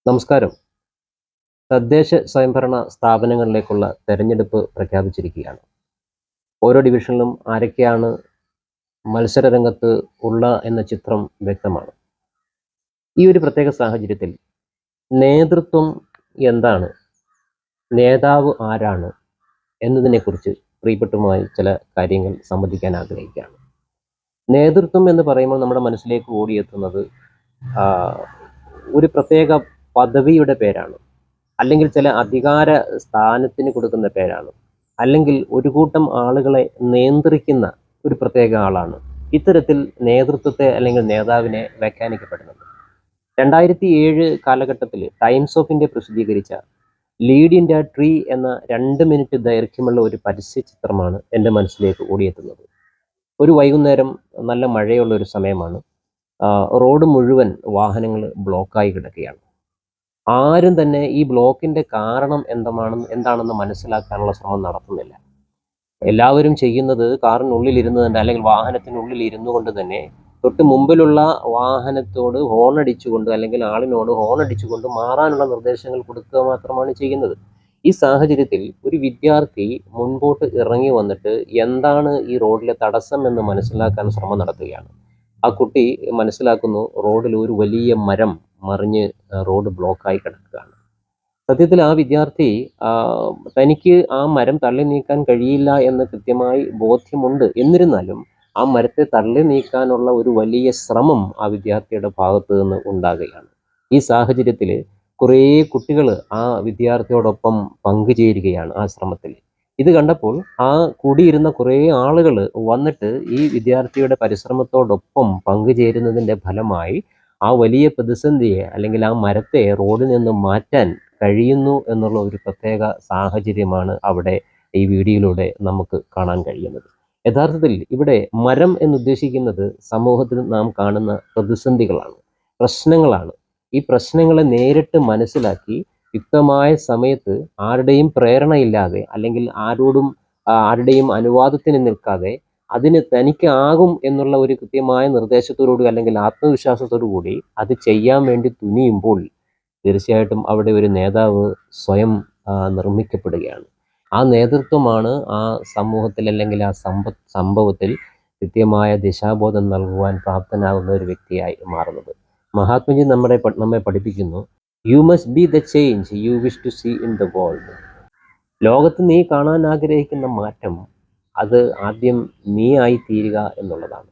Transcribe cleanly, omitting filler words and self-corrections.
നമസ്കാരം. തദ്ദേശ സ്വയംഭരണ സ്ഥാപനങ്ങളിലേക്കുള്ള തെരഞ്ഞെടുപ്പ് പ്രഖ്യാപിച്ചിരിക്കുകയാണ്. ഓരോ ഡിവിഷനിലും ആരൊക്കെയാണ് മത്സരരംഗത്ത് എന്ന ചിത്രം വ്യക്തമാണ്. ഈ ഒരു പ്രത്യേക സാഹചര്യത്തിൽ നേതൃത്വം എന്താണ്, നേതാവ് ആരാണ് എന്നതിനെക്കുറിച്ച് പ്രിയപ്പെട്ടുമായി ചില കാര്യങ്ങൾ സംവദിക്കാൻ ആഗ്രഹിക്കുകയാണ്. നേതൃത്വം എന്ന് പറയുമ്പോൾ നമ്മുടെ മനസ്സിലേക്ക് ഓടിയെത്തുന്നത് ഒരു പ്രത്യേക പദവിയുടെ പേരാണ്, അല്ലെങ്കിൽ ചില അധികാര സ്ഥാനത്തിന് കൊടുക്കുന്ന പേരാണ്, അല്ലെങ്കിൽ ഒരു കൂട്ടം ആളുകളെ നിയന്ത്രിക്കുന്ന ഒരു പ്രത്യേക ആളാണ് ഇത്തരത്തിൽ നേതൃത്വത്തെ അല്ലെങ്കിൽ നേതാവിനെ വ്യാഖ്യാനിക്കപ്പെടുന്നത്. 2007 കാലഘട്ടത്തിൽ ടൈംസ് ഓഫ് ഇന്ത്യ പ്രസിദ്ധീകരിച്ച ലീഡ് ഇന്ത്യ ട്രീ എന്ന 2 മിനിറ്റ് ദൈർഘ്യമുള്ള ഒരു പരസ്യ ചിത്രമാണ് എൻ്റെ മനസ്സിലേക്ക് ഓടിയെത്തുന്നത്. ഒരു വൈകുന്നേരം, നല്ല മഴയുള്ള ഒരു സമയമാണ്. റോഡ് മുഴുവൻ വാഹനങ്ങൾ ബ്ലോക്കായി കിടക്കുകയാണ്. ആരും തന്നെ ഈ ബ്ലോക്കിന്റെ കാരണം എന്താണെന്ന് മനസ്സിലാക്കാനുള്ള ശ്രമം നടത്തുന്നില്ല. എല്ലാവരും ചെയ്യുന്നത് കാറിനുള്ളിൽ ഇരുന്ന് തന്നെ, അല്ലെങ്കിൽ വാഹനത്തിനുള്ളിൽ ഇരുന്നു കൊണ്ട് തന്നെ തൊട്ട് മുമ്പിലുള്ള വാഹനത്തോട് ഹോണടിച്ചുകൊണ്ട്, അല്ലെങ്കിൽ ആളിനോട് ഹോണടിച്ചുകൊണ്ട് മാറാനുള്ള നിർദ്ദേശങ്ങൾ കൊടുക്കുക മാത്രമാണ് ചെയ്യുന്നത്. ഈ സാഹചര്യത്തിൽ ഒരു വിദ്യാർത്ഥി മുൻപോട്ട് ഇറങ്ങി വന്നിട്ട് എന്താണ് ഈ റോഡിലെ തടസ്സം എന്ന് മനസ്സിലാക്കാൻ ശ്രമം നടത്തുകയാണ്. ആ കുട്ടി മനസ്സിലാക്കുന്നു, റോഡിൽ ഒരു വലിയ മരം മറിഞ്ഞ് റോഡ് ബ്ലോക്കായി കിടക്കുകയാണ്. സത്യത്തിൽ ആ വിദ്യാർത്ഥി തനിക്ക് ആ മരം തള്ളി നീക്കാൻ കഴിയില്ല എന്ന് കൃത്യമായി ബോധ്യമുണ്ട്. എന്നിരുന്നാലും ആ മരത്തെ തള്ളി നീക്കാനുള്ള ഒരു വലിയ ശ്രമം ആ വിദ്യാർത്ഥിയുടെ ഭാഗത്ത് നിന്ന് ഉണ്ടാകുകയാണ്. ഈ സാഹചര്യത്തിൽ കുറേ കുട്ടികൾ ആ വിദ്യാർത്ഥിയോടൊപ്പം പങ്കുചേരുകയാണ് ആ ശ്രമത്തിൽ. ഇത് കണ്ടപ്പോൾ ആ കൂടിയിരുന്ന കുറേ ആളുകൾ വന്നിട്ട് ഈ വിദ്യാർത്ഥിയുടെ പരിശ്രമത്തോടൊപ്പം പങ്കുചേരുന്നതിൻ്റെ ഫലമായി ആ വലിയ പ്രതിസന്ധിയെ, അല്ലെങ്കിൽ ആ മരത്തെ റോഡിൽ നിന്ന് മാറ്റാൻ കഴിയുന്നു എന്നുള്ള ഒരു പ്രത്യേക സാഹചര്യമാണ് അവിടെ ഈ വീഡിയോയിലൂടെ നമുക്ക് കാണാൻ കഴിയുന്നത്. യഥാർത്ഥത്തിൽ ഇവിടെ മരം എന്നുദ്ദേശിക്കുന്നത് സമൂഹത്തിൽ നാം കാണുന്ന പ്രതിസന്ധികളാണ്, പ്രശ്നങ്ങളാണ്. ഈ പ്രശ്നങ്ങളെ നേരിട്ട് മനസ്സിലാക്കി യുക്തമായ സമയത്ത് ആരുടെയും പ്രേരണയില്ലാതെ, അല്ലെങ്കിൽ ആരുടെയും അനുവാദത്തിന് നിൽക്കാതെ, അതിന് തനിക്കാകും എന്നുള്ള ഒരു കൃത്യമായ നിർദ്ദേശത്തോടുകൂടി, അല്ലെങ്കിൽ ആത്മവിശ്വാസത്തോടു കൂടി അത് ചെയ്യാൻ വേണ്ടി തുനിയുമ്പോൾ തീർച്ചയായിട്ടും അവിടെ ഒരു നേതാവ് സ്വയം നിർമ്മിക്കപ്പെടുകയാണ്. ആ നേതൃത്വമാണ് ആ സമൂഹത്തിൽ, അല്ലെങ്കിൽ ആ സംഭവത്തിൽ കൃത്യമായ ദിശാബോധം നൽകുവാൻ പ്രാപ്തനാകുന്ന ഒരു വ്യക്തിയായി മാറുന്നത്. മഹാത്മജി നമ്മെ പഠിപ്പിക്കുന്നു, you must be the change you wish to see in the world. ലോകത്ത് നീ കാണാൻ ആഗ്രഹിക്കുന്ന മാറ്റം, അത് ആദ്യം നീ ആയി തീരുക എന്നുള്ളതാണ്.